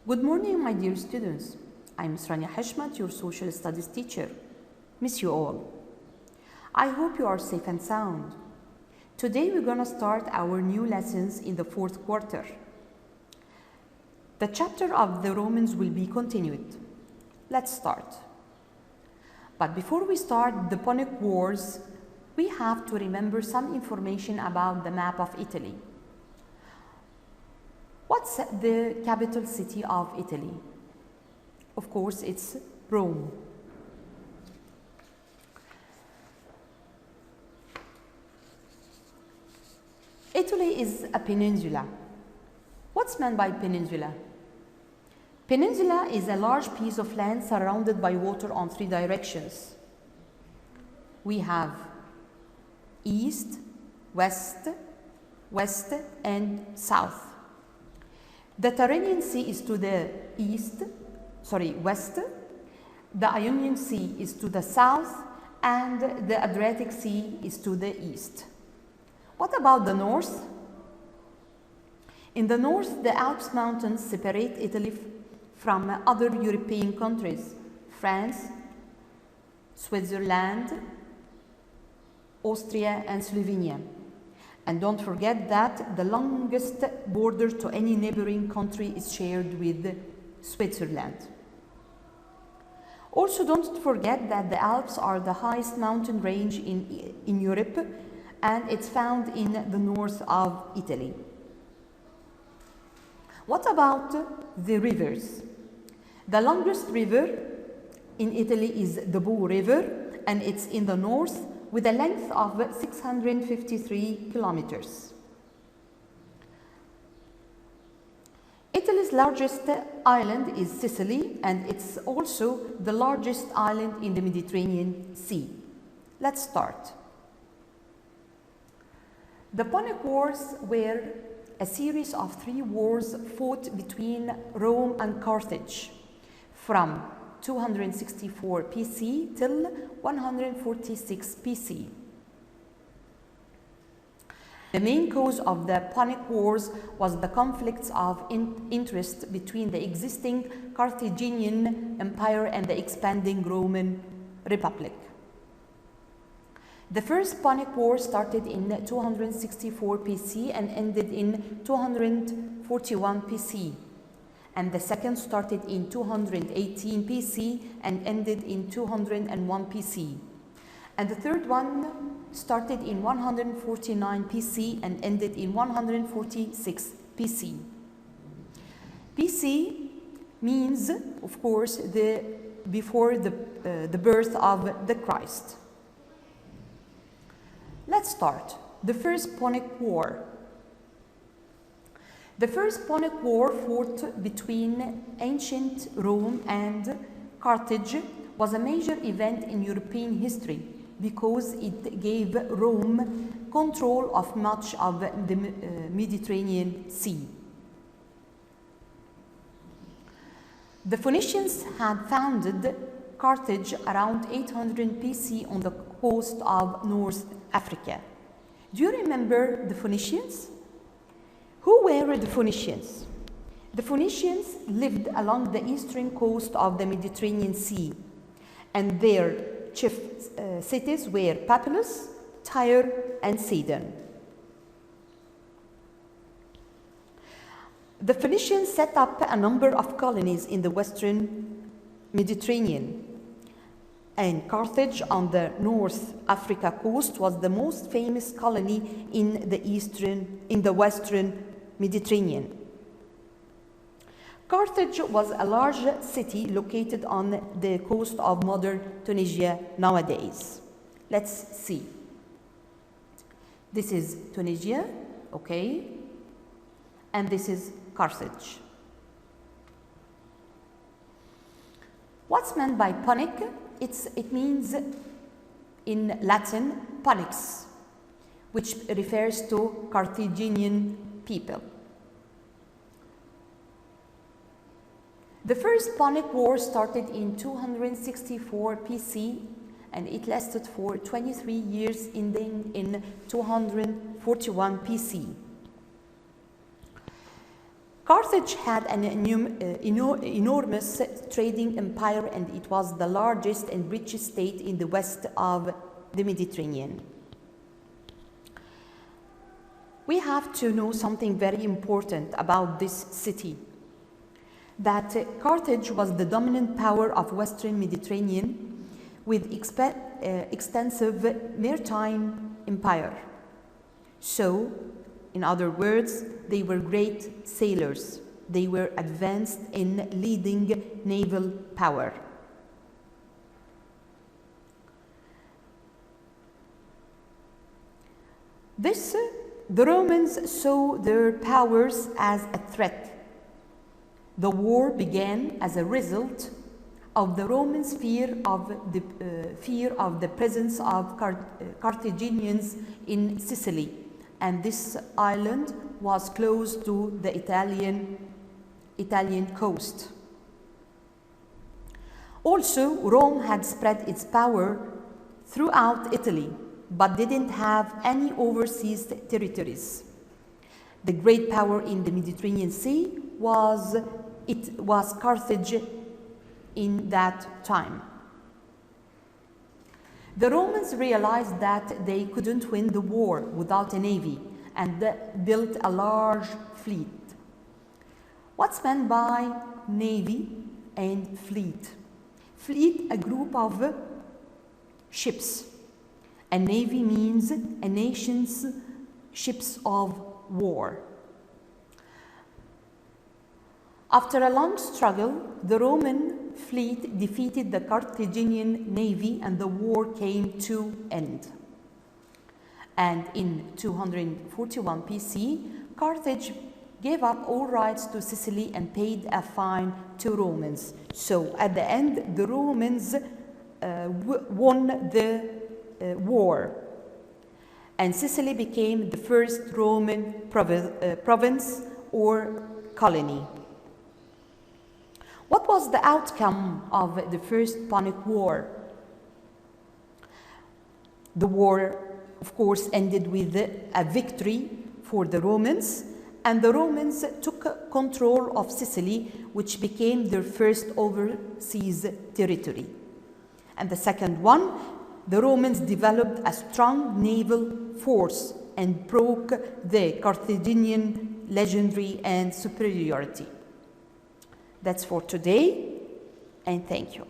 Good morning, my dear students. I'm Ms. Rania Hashmat, your social studies teacher. Miss you all. I hope you are safe and sound. Today we're going to start our new lessons in the fourth quarter. The chapter of the Romans will be continued. Let's start. But before we start the Punic Wars, we have to remember some information about the map of Italy. What's the capital city of Italy? Of course, it's Rome. Italy is a peninsula. What's meant by peninsula? Peninsula is a large piece of land surrounded by water on three directions. We have east, west, and south. The Tyrrhenian Sea is to the west, the Ionian Sea is to the south, and the Adriatic Sea is to the east. What about the north? In the north, the Alps mountains separate Italy from other European countries: France, Switzerland, Austria, and Slovenia. And don't forget that the longest border to any neighboring country is shared with Switzerland. Also, don't forget that the Alps are the highest mountain range in Europe, and it's found in the north of Italy. What about the rivers? The longest river in Italy is the Po River, and it's in the north with a length of 653 kilometers. Italy's largest island is Sicily, and it's also the largest island in the Mediterranean Sea. Let's start. The Punic Wars were a series of 3 wars fought between Rome and Carthage from 264 BC till 146 BC. The main cause of the Punic Wars was the conflicts of interest between the existing Carthaginian Empire and the expanding Roman Republic. The first Punic War started in 264 BC and ended in 241 BC. And the second started in 218 BC and ended in 201 BC. And the third one started in 149 BC and ended in 146 BC. BC means, of course, before the birth of the Christ. Let's start. The first Punic War. The first Punic War fought between ancient Rome and Carthage was a major event in European history because it gave Rome control of much of the Mediterranean Sea. The Phoenicians had founded Carthage around 800 BC on the coast of North Africa. Do you remember the Phoenicians? Who were the Phoenicians? The Phoenicians lived along the eastern coast of the Mediterranean Sea, and their chief cities were Papylus, Tyre, and Sidon. The Phoenicians set up a number of colonies in the western Mediterranean, and Carthage on the North Africa coast was the most famous colony in the western Mediterranean. Carthage was a large city located on the coast of modern Tunisia nowadays. Let's see. This is Tunisia, okay? And this is Carthage. What's meant by Punic? It means in Latin Punix, which refers to Carthaginian people. The first Punic War started in 264 BC and it lasted for 23 years, ending in 241 BC. Carthage had an enormous trading empire, and it was the largest and richest state in the west of the Mediterranean. We have to know something very important about this city, that Carthage was the dominant power of Western Mediterranean with extensive maritime empire. So, in other words, they were great sailors. They were advanced in leading naval power. The Romans saw their powers as a threat. The war began as a result of the Romans' fear of the presence of Carthaginians in Sicily, and this island was close to the Italian coast. Also, Rome had spread its power throughout Italy, but didn't have any overseas territories. The great power in the Mediterranean Sea was Carthage in that time. The Romans realized that they couldn't win the war without a navy and built a large fleet. What's meant by navy and fleet? Fleet, a group of ships. A navy means a nation's ships of war. After a long struggle, the Roman fleet defeated the Carthaginian navy and the war came to end. And in 241 BC, Carthage gave up all rights to Sicily and paid a fine to Romans. So at the end, the Romans won the war, and Sicily became the first Roman province or colony. What was the outcome of the First Punic War? The war, of course, ended with a victory for the Romans, and the Romans took control of Sicily, which became their first overseas territory. And the second one, the Romans developed a strong naval force and broke the Carthaginian legendary and superiority. That's for today, and thank you.